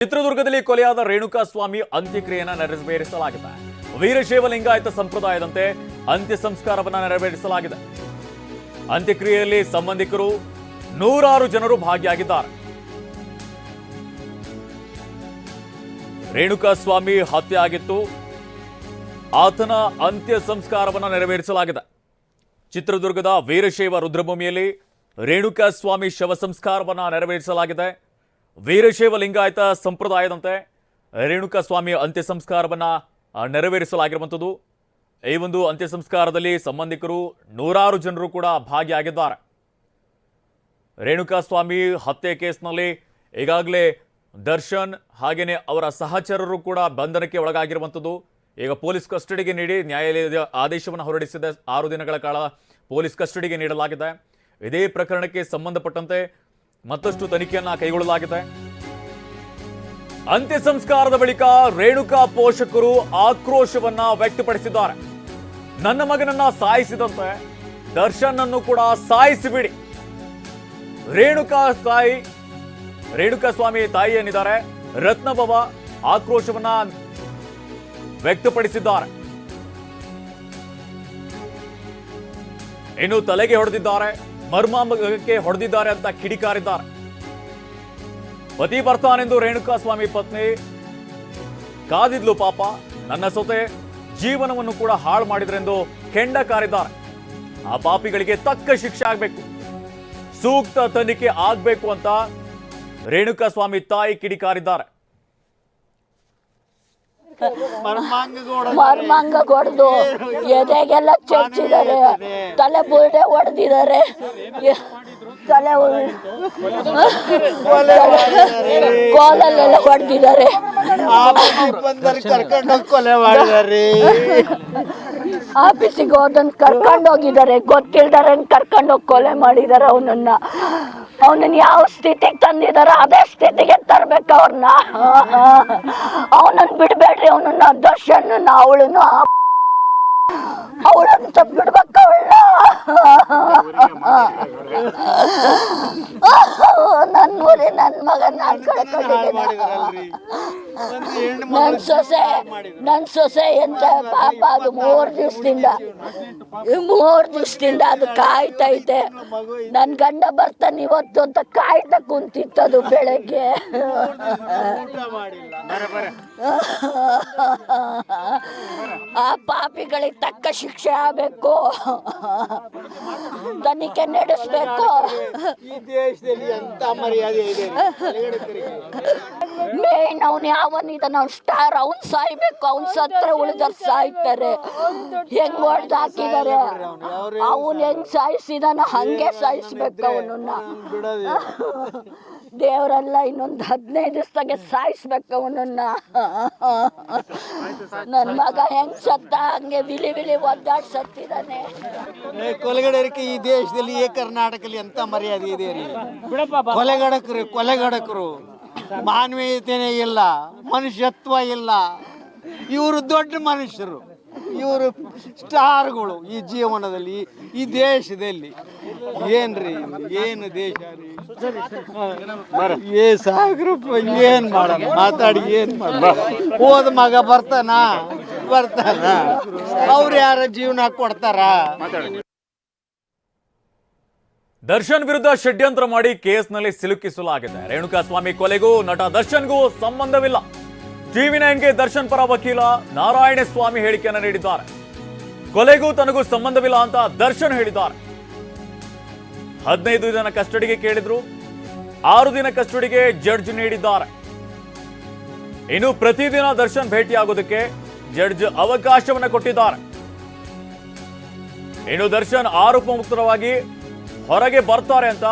ಚಿತ್ರದುರ್ಗದಲ್ಲಿ ಕೊಲೆಯಾದ ರೇಣುಕಾಸ್ವಾಮಿ ಅಂತ್ಯಕ್ರಿಯೆಯನ್ನು ನೆರವೇರಿಸಲಾಗಿದೆ. ವೀರಶೈವ ಲಿಂಗಾಯತ ಸಂಪ್ರದಾಯದಂತೆ ಅಂತ್ಯ ಸಂಸ್ಕಾರವನ್ನು ನೆರವೇರಿಸಲಾಗಿದೆ. ಅಂತ್ಯಕ್ರಿಯೆಯಲ್ಲಿ ಸಂಬಂಧಿಕರು ನೂರಾರು ಜನರು ಭಾಗಿಯಾಗಿದ್ದಾರೆ. ರೇಣುಕಾಸ್ವಾಮಿ ಹತ್ಯೆ ಆಗಿತ್ತು. ಆತನ ಅಂತ್ಯ ಸಂಸ್ಕಾರವನ್ನು ನೆರವೇರಿಸಲಾಗಿದೆ. ಚಿತ್ರದುರ್ಗದ ವೀರಶೈವ ರುದ್ರಭೂಮಿಯಲ್ಲಿ ರೇಣುಕಾಸ್ವಾಮಿ ಶವ ಸಂಸ್ಕಾರವನ್ನು ನೆರವೇರಿಸಲಾಗಿದೆ. ವೀರಶೈವ ಲಿಂಗಾಯತ ಸಂಪ್ರದಾಯದಂತೆ ರೇಣುಕಾಸ್ವಾಮಿ ಅಂತ್ಯ ಸಂಸ್ಕಾರವನ್ನು ನೆರವೇರಿಸಲಾಗಿರುವಂಥದ್ದು. ಈ ಒಂದು ಅಂತ್ಯ ಸಂಸ್ಕಾರದಲ್ಲಿ ಸಂಬಂಧಿಕರು ನೂರಾರು ಜನರು ಕೂಡ ಭಾಗಿಯಾಗಿದ್ದಾರೆ. ರೇಣುಕಾಸ್ವಾಮಿ ಹತ್ಯೆ ಕೇಸ್ನಲ್ಲಿ ಈಗಾಗಲೇ ದರ್ಶನ್ ಹಾಗೆಯೇ ಅವರ ಸಹಚರರು ಕೂಡ ಬಂಧನಕ್ಕೆ ಒಳಗಾಗಿರುವಂಥದ್ದು. ಈಗ ಪೊಲೀಸ್ ಕಸ್ಟಡಿಗೆ ನೀಡಿ ನ್ಯಾಯಾಲಯದ ಆದೇಶವನ್ನು ಹೊರಡಿಸಿದೆ. 6 ದಿನಗಳ ಕಾಲ ಪೊಲೀಸ್ ಕಸ್ಟಡಿಗೆ ನೀಡಲಾಗಿದೆ. ಇದೇ ಪ್ರಕರಣಕ್ಕೆ ಸಂಬಂಧಪಟ್ಟಂತೆ ಮತ್ತಷ್ಟು ತನಿಖೆಯನ್ನ ಕೈಗೊಳ್ಳಲಾಗಿದೆ. ಅಂತ್ಯ ಸಂಸ್ಕಾರದ ಬಳಿಕ ರೇಣುಕಾ ಪೋಷಕರು ಆಕ್ರೋಶವನ್ನ ವ್ಯಕ್ತಪಡಿಸಿದ್ದಾರೆ. ನನ್ನ ಮಗನನ್ನ ಸಾಯಿಸಿದಂತೆ ದರ್ಶನ್ ಅನ್ನು ಕೂಡ ಸಾಯಿಸಿಬಿಡಿ. ರೇಣುಕಾಸ್ವಾಮಿ ತಾಯಿ ಏನಿದ್ದಾರೆ ರತ್ನಬವ ಆಕ್ರೋಶವನ್ನ ವ್ಯಕ್ತಪಡಿಸಿದ್ದಾರೆ. ಇನ್ನು ತಲೆಗೆ ಹೊಡೆದಿದ್ದಾರೆ, ಮರ್ಮಾಂಗಕ್ಕೆ ಹೊಡೆದಿದ್ದಾರೆ ಅಂತ ಕಿಡಿಕಾರಿದ್ದಾರೆ. ಪತಿ ಬರ್ತಾನೆಂದು ರೇಣುಕಾಸ್ವಾಮಿ ಪತ್ನಿ ಕಾದಿದ್ಲು. ಪಾಪ ನನ್ನ ಸೊತೆ ಜೀವನವನ್ನು ಕೂಡ ಹಾಳು ಮಾಡಿದ್ರೆಂದು ಕೆಂಡ ಕಾರಿದ್ದಾರೆ. ಆ ಪಾಪಿಗಳಿಗೆ ತಕ್ಕ ಶಿಕ್ಷೆ ಆಗಬೇಕು, ಸೂಕ್ತ ತನಿಖೆ ಆಗಬೇಕು ಅಂತ ರೇಣುಕಾಸ್ವಾಮಿ ತಾಯಿ ಕಿಡಿಕಾರಿದ್ದಾರೆ. ಮರ್ಮಾಂಗ ಹೊಡೆದು ಎದೆಗೆಲ್ಲ ಚರ್ಚಿದ್ದಾರೆ, ತಲೆ ಬುರುಡೆ ಹೊಡೆದಿದ್ದಾರೆ, ತಲೆ ಕೋಲಲ್ಲೆಲ್ಲ ಹೊಡೆದಿದ್ದಾರೆ. ಆಫೀಸಿಗೆ ಹೋದನ್ ಕರ್ಕೊಂಡು ಹೋಗಿದ್ದಾರೆ, ಗೊತ್ತಿಲ್ದಾರೆ ಕರ್ಕೊಂಡೋಗಿ ಕೊಲೆ ಮಾಡಿದಾರೆ. ಅವನನ್ನ ಯಾವ ಸ್ಥಿತಿಗೆ ತಂದಿದಾರ ಅದೇ ಸ್ಥಿತಿಗೆ ತರ್ಬೇಕು ಅವ್ರನ್ನ. ಅವನನ್ನ ಬಿಡ್ಬೇಡ್ರಿ, ಅವನನ್ನ ದರ್ಶನ್ ಅವಳಂತ ಬಿಡ್ಬೇಕ. ನನ್ ಊರಿ ನನ್ ಮಗ ನನ್ ಸೊಸೆ ಎಂತ ಪಾಪ. ಅದು 3 ದಿವಸದಿಂದ ಅದು ಕಾಯ್ತೈತೆ. ನನ್ ಗಂಡ ಬರ್ತಾನೆ ಇವತ್ತು ಅಂತ ಕಾಯ್ತಾ ಕುಂತಿತ್ತದು ಬೆಳಗ್ಗೆ. ಆ ಪಾಪಿಗಳಿಗೆ ತಕ್ಕ ಶಿಕ್ಷೆ ಆಗಬೇಕು, ತನಿಖೆ ನಡೆಸಬೇಕು. ಮೇನ್ ಅವನ್ ಯಾವನಿದಾನ, ಅವ್ನ್ ಸ್ಟಾರ್, ಅವ್ನ್ ಸಾಯ್ಬೇಕು. ಅವ್ನ್ ಸತ್ರ ಉಳಿದರ್ ಸಾಯ್ತಾರೆ. ಹೆಂಗ್ ಹೊಡೆದು ಹಾಕಿದಾರೆ, ಅವನ್ ಹೆಂಗ್ ಸಾಯಿಸಿದಾನ ಹಂಗೆ ಸಾಯಿಸ್ಬೇಕು ಅವನನ್ನ. ದೇವರೆಲ್ಲ ಇನ್ನೊಂದು 15 ದಿವಸದಾಗೆ ಸಾಯಿಸ್ಬೇಕು ಅವನನ್ನ. ನನ್ ಮಗ ಹೆಂಗ್ ಸತ್ತ ಹಂಗೆ ವಿಲಿ ಒದ್ದಾಡ್ ಸತ್ತಿದ್ದಾನೆ. ಕೊಲೆಗಡಕರಿಗೆ ಈ ದೇಶದಲ್ಲಿ ಕರ್ನಾಟಕದಲ್ಲಿ ಎಂತ ಮರ್ಯಾದೆ ಇದೆ ರೀ? ಕೊಲೆಗಡಕರು ಮಾನವೀಯತೆನೇ ಇಲ್ಲ, ಮನುಷ್ಯತ್ವ ಇಲ್ಲ. ಇವರು ದೊಡ್ಡ ಮನುಷ್ಯರು, ಇವರು ಸ್ಟಾರ್ಗಳು ಈ ಜೀವನದಲ್ಲಿ, ಈ ದೇಶದಲ್ಲಿ. ಏನ್ರಿ, ಏನು ದೇಶ ರೀ? ಏನ್ ಮಾಡೋಣ, ಮಾತಾಡಿ ಏನ್ ಮಾಡ? ಹೋದ ಮಗ ಬರ್ತಾನ ಅವ್ರು ಯಾರ ಜೀವನ ಕೊಡ್ತಾರ? ದರ್ಶನ್ ವಿರುದ್ಧ ಷಡ್ಯಂತ್ರ ಮಾಡಿ ಕೇಸ್ನಲ್ಲಿ ಸಿಲುಕಿಸಲಾಗಿದೆ. ರೇಣುಕಾಸ್ವಾಮಿ ಕೊಲೆಗೂ ನಟ ದರ್ಶನ್ಗೂ ಸಂಬಂಧವಿಲ್ಲ. ಟಿವಿ9ಗೆ ದರ್ಶನ್ ಪರ ವಕೀಲ ನಾರಾಯಣಸ್ವಾಮಿ ಹೇಳಿಕೆಯನ್ನು ನೀಡಿದ್ದಾರೆ. ಕೊಲೆಗೂ ತನಗೂ ಸಂಬಂಧವಿಲ್ಲ ಅಂತ ದರ್ಶನ್ ಹೇಳಿದ್ದಾರೆ. 15 ದಿನ ಕಸ್ಟಡಿಗೆ ಕೇಳಿದ್ರು, 6 ದಿನ ಕಸ್ಟಡಿಗೆ ಜಡ್ಜ್ ನೀಡಿದ್ದಾರೆ. ಇನ್ನು ಪ್ರತಿದಿನ ದರ್ಶನ್ ಭೇಟಿಯಾಗೋದಕ್ಕೆ ಜಡ್ಜ್ ಅವಕಾಶವನ್ನು ಕೊಟ್ಟಿದ್ದಾರೆ. ಇನ್ನು ದರ್ಶನ್ ಆರೋಪ ಮುಕ್ತವಾಗಿ ಹೊರಗೆ ಬರ್ತಾರೆ ಅಂತ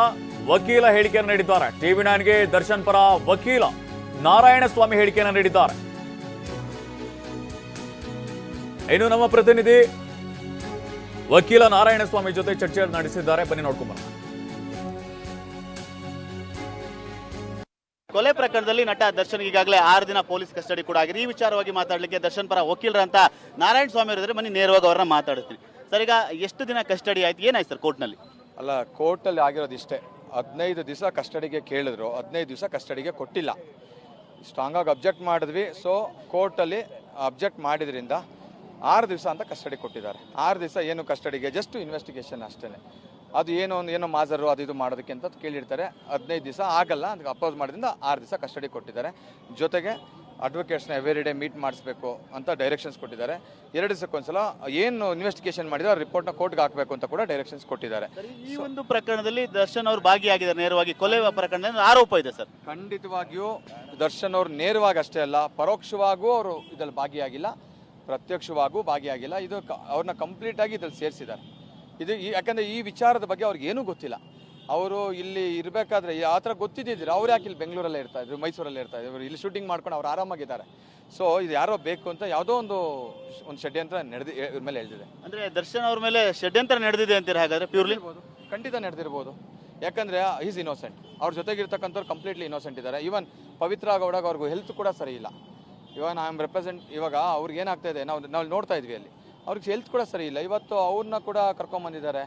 ವಕೀಲ ಹೇಳಿಕೆಯನ್ನು ನೀಡಿದ್ದಾರೆ. ಟಿವಿ9ಗೆ ದರ್ಶನ್ ಪರ ವಕೀಲ ನಾರಾಯಣಸ್ವಾಮಿ ಹೇಳಿಕೆಯನ್ನು ನೀಡಿದ್ದಾರೆ. ಇನ್ನು ನಮ್ಮ ಪ್ರತಿನಿಧಿ ವಕೀಲ ನಾರಾಯಣಸ್ವಾಮಿ ಜೊತೆ ಚರ್ಚೆ ನಡೆಸಿದ್ದಾರೆ. ಬನ್ನಿ ನೋಡ್ಕೊಂಡ್ ಬರೋಣ. ಕೊಲೆ ಪ್ರಕರಣದಲ್ಲಿ ನಟ ದರ್ಶನ್ ಈಗಾಗಲೇ 6 ದಿನ ಪೊಲೀಸ್ ಕಸ್ಟಡಿ ಕೂಡ ಆಗಿದೆ. ಈ ವಿಚಾರವಾಗಿ ಮಾತಾಡಲಿಕ್ಕೆ ದರ್ಶನ್ ಪರ ವಕೀಲರಂತ ನಾರಾಯಣ ಸ್ವಾಮಿ ಅವರಿದ್ರೆ ಬನ್ನಿ ನೇರವಾಗಿ ಅವ್ರನ್ನ ಮಾತಾಡ್ತೀನಿ. ಸರ್, ಈಗ ಎಷ್ಟು ದಿನ ಕಸ್ಟಡಿ ಆಯ್ತು, ಏನಾಯ್ತು ಸರ್ ಕೋರ್ಟ್ನಲ್ಲಿ? ಅಲ್ಲ, ಕೋರ್ಟಲ್ಲಿ ಆಗಿರೋದು ಇಷ್ಟೇ. 15 ದಿವಸ ಕಸ್ಟಡಿಗೆ ಕೇಳಿದ್ರು, 15 ದಿವಸ ಕಸ್ಟಡಿಗೆ ಕೊಟ್ಟಿಲ್ಲ. ಸ್ಟ್ರಾಂಗಾಗಿ ಅಬ್ಜೆಕ್ಟ್ ಮಾಡಿದ್ವಿ. ಸೊ ಕೋರ್ಟಲ್ಲಿ ಅಬ್ಜೆಕ್ಟ್ ಮಾಡಿದ್ರಿಂದ 6 ದಿವಸ ಅಂತ ಕಸ್ಟಡಿ ಕೊಟ್ಟಿದ್ದಾರೆ. 6 ದಿವಸ ಏನು ಕಸ್ಟಡಿಗೆ, ಜಸ್ಟ್ ಇನ್ವೆಸ್ಟಿಗೇಷನ್ ಅಷ್ಟೇ. ಅದು ಏನೋ ಮಾಜರು ಅದು ಇದು ಮಾಡೋದಕ್ಕೆ ಅಂತ ಕೇಳಿರ್ತಾರೆ. 15 ದಿವಸ ಆಗಲ್ಲ, ಅದಕ್ಕೆ ಅಪೋಸ್ ಮಾಡೋದ್ರಿಂದ 6 ದಿವಸ ಕಸ್ಟಡಿ ಕೊಟ್ಟಿದ್ದಾರೆ. ಜೊತೆಗೆ ಅಡ್ವೊಕೇಟ್ಸ್ನ ಎವ್ರಿ ಡೇ ಮೀಟ್ ಮಾಡಿಸ್ಬೇಕು ಅಂತ ಡೈರೆಕ್ಷನ್ಸ್ ಕೊಟ್ಟಿದ್ದಾರೆ. 2 ದಿವಸಕ್ಕೊಂದ್ಸಲ ಏನು ಇನ್ವೆಸ್ಟಿಗೇಷನ್ ಮಾಡಿದ್ರೆ ಆ ರಿಪೋರ್ಟ್ನ ಕೋರ್ಟ್ಗೆ ಹಾಕಬೇಕು ಅಂತ ಕೂಡ ಡೈರೆಕ್ಷನ್ಸ್ ಕೊಟ್ಟಿದ್ದಾರೆ. ಈ ಒಂದು ಪ್ರಕರಣದಲ್ಲಿ ದರ್ಶನ್ ಅವರು ಭಾಗಿಯಾಗಿದ್ದಾರೆ, ನೇರವಾಗಿ ಕೊಲೆ ಪ್ರಕರಣದಲ್ಲಿ ಆರೋಪ ಇದೆ ಸರ್. ಖಂಡಿತವಾಗಿಯೂ ದರ್ಶನ್ ಅವರು ನೇರವಾಗಿ ಅಷ್ಟೇ ಅಲ್ಲ, ಪರೋಕ್ಷವಾಗೂ ಅವರು ಇದರಲ್ಲಿ ಭಾಗಿಯಾಗಿಲ್ಲ, ಪ್ರತ್ಯಕ್ಷವಾಗೂ ಭಾಗಿಯಾಗಿಲ್ಲ. ಇದು ಅವ್ರನ್ನ ಕಂಪ್ಲೀಟಾಗಿ ಇದ್ರಲ್ಲಿ ಸೇರಿಸಿದ್ದಾರೆ. ಇದು ಯಾಕಂದರೆ ಈ ವಿಚಾರದ ಬಗ್ಗೆ ಅವ್ರಿಗೆ ಏನೂ ಗೊತ್ತಿಲ್ಲ. ಅವರು ಇಲ್ಲಿ ಇರಬೇಕಾದ್ರೆ ಆ ಥರ ಗೊತ್ತಿದ್ದಿದ್ರು ಅವ್ರು ಯಾಕೆ ಇಲ್ಲಿ ಬೆಂಗಳೂರಲ್ಲೇ ಇರ್ತಾಯಿದ್ರು, ಮೈಸೂರಲ್ಲೇ ಇರ್ತಾಯಿದ್ರು, ಇಲ್ಲಿ ಶೂಟಿಂಗ್ ಮಾಡ್ಕೊಂಡು ಅವ್ರು ಆರಾಮಾಗಿದ್ದಾರೆ. ಸೊ ಇದು ಯಾರೋ ಬೇಕು ಅಂತ ಯಾವುದೋ ಒಂದು ಷಡ್ಯಂತ್ರ ಇವ್ರ ಮೇಲೆ ಎಳೆದಿದೆ. ಅಂದರೆ ದರ್ಶನ್ ಅವ್ರ ಮೇಲೆ ಷಡ್ಯಂತ್ರ ನಡೆದಿದೆ ಅಂತೀರ ಹಾಗಾದ್ರೆ? ಪ್ಯೂರ್ಲಿ ಖಂಡಿತ ನಡೆದಿರ್ಬೋದು. ಯಾಕಂದರೆ ಈಸ್ ಇನ್ನೋಸೆಂಟ್. ಅವ್ರ ಜೊತೆಗಿರ್ತಕ್ಕಂಥವ್ರು ಕಂಪ್ಲೀಟ್ಲಿ ಇನ್ನೋಸೆಂಟ್ ಇದ್ದಾರೆ. ಈವನ್ ಪವಿತ್ರ ಗೌಡಗ ಅವ್ರಿಗೂ ಹೆಲ್ತ್ ಕೂಡ ಸರಿ ಇಲ್ಲ. ಇವಾಗ ಐ ಆಮ್ ರೆಪ್ರೆಸೆಂಟ್, ಇವಾಗ ಅವ್ರಿಗೆ ಏನಾಗ್ತಾ ಇದೆ ನಾವು ನೋಡ್ತಾ ಇದ್ವಿ, ಅಲ್ಲಿ ಅವ್ರಿಗೆ ಹೆಲ್ತ್ ಕೂಡ ಸರಿ ಇಲ್ಲ. ಇವತ್ತು ಅವ್ರನ್ನ ಕೂಡ ಕರ್ಕೊಂಬಂದಿದ್ದಾರೆ.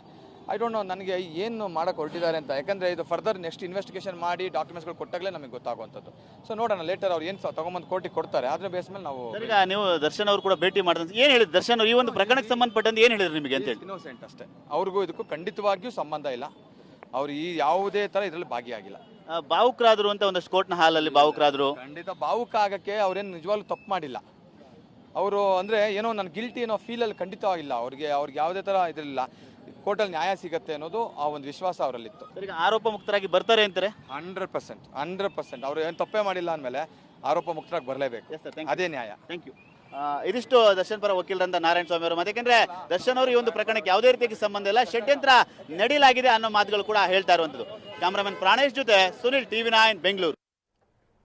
ಐ ಡೋಂಟ್ ನೋ ನನಗೆ ಏನು ಮಾಡೋಕ್ಕೆ ಹೊರಟಿದ್ದಾರೆ ಅಂತ. ಯಾಕಂದರೆ ಇದು ಫರ್ದರ್ ನೆಕ್ಸ್ಟ್ ಇನ್ವೆಸ್ಟಿಗೇಷನ್ ಮಾಡಿ ಡಾಕ್ಯುಮೆಂಟ್ಸ್ಗಳು ಕೊಟ್ಟಾಗಲೇ ನಮಗೆ ಗೊತ್ತಾಗುವಂಥದ್ದು. ಸೊ ನೋಡೋಣ ಲೇಟರ್ ಅವ್ರು ಏನು ತೊಗೊಂಬಂದು ಕೋರ್ಟಿಗೆ ಕೊಡ್ತಾರೆ, ಅದ್ರ ಬೇಸ್ ಮೇಲೆ ನಾವು. ಈಗ ನೀವು ದರ್ಶನ್ ಅವರು ಕೂಡ ಭೇಟಿ ಮಾಡಿದ್ರೆ ಏನು ಹೇಳಿದ್ರು ದರ್ಶನ್ ಅವರು ಈ ಒಂದು ಪ್ರಕರಣಕ್ಕೆ ಸಂಬಂಧಪಟ್ಟಂತೆ ಏನು ಹೇಳಿದ್ರು ನಿಮಗೆ ಅಂತ ಹೇಳಿ? ಇನ್ನೋಸೆಂಟ್ ಅಷ್ಟೇ. ಅವ್ರಿಗೂ ಇದಕ್ಕೂ ಖಂಡಿತವಾಗಿಯೂ ಸಂಬಂಧ ಇಲ್ಲ. ಅವ್ರು ಈ ಯಾವುದೇ ಥರ ಇದರಲ್ಲಿ ಭಾಗಿಯಾಗಿಲ್ಲ. ಭಾವುಕರಾದ್ರು ಅಂತ ಒಂದಷ್ಟು ಕೋರ್ಟ್ನ ಹಾಲಲ್ಲಿ ಭಾವುಕರಾದ್ರು. ಖಂಡಿತ ಭಾವುಕ ಆಗಕ್ಕೆ ಅವ್ರೇನು ನಿಜವಾಗ್ಲೂ ತಪ್ಪು ಮಾಡಿಲ್ಲ. ಅವರು ಅಂದರೆ ಏನೋ ನನ್ನ ಗಿಲ್ಟಿ ಏನೋ ಫೀಲಲ್ಲಿ ಖಂಡಿತವಾಗಿಲ್ಲ. ಅವ್ರಿಗೆ ಯಾವುದೇ ಥರ ಇದರಿಲ್ಲ. ಕೋರ್ಟಲ್ಲಿ ನ್ಯಾಯ ಸಿಗುತ್ತೆ ಅನ್ನೋದು ಆ ಒಂದು ವಿಶ್ವಾಸ ಅವರಲ್ಲಿತ್ತು. ಈಗ ಆರೋಪ ಮುಕ್ತರಾಗಿ ಬರ್ತಾರೆ ಅಂತಾರೆ? 100% ಅವ್ರು ಏನು ತಪ್ಪೇ ಮಾಡಿಲ್ಲ ಅಂದಮೇಲೆ ಆರೋಪ ಮುಕ್ತರಾಗಿ ಬರಲೇಬೇಕು. ಅದೇ ನ್ಯಾಯ. Thank you. ಇದಿಷ್ಟು ದರ್ಶನ್ ಪರ ವಕೀಲರಂತ ನಾರಾಯಣ ಸ್ವಾಮಿ ಅವರು. ಯಾಕೆಂದ್ರೆ ದರ್ಶನ್ ಅವರು ಈ ಒಂದು ಪ್ರಕರಣಕ್ಕೆ ಯಾವುದೇ ರೀತಿಯಾಗಿ ಸಂಬಂಧ ಇಲ್ಲ, ಷಡ್ಯಂತ್ರ ನಡೀಲಾಗಿದೆ ಅನ್ನೋ ಮಾತುಗಳು ಕೂಡ ಹೇಳ್ತಾ ಇರುವಂಥದ್ದು. ಕ್ಯಾಮ್ರಾಮನ್ ಪ್ರಾಣೇಶ್ ಜೊತೆ ಸುನಿಲ್, TV9 ಬೆಂಗಳೂರು.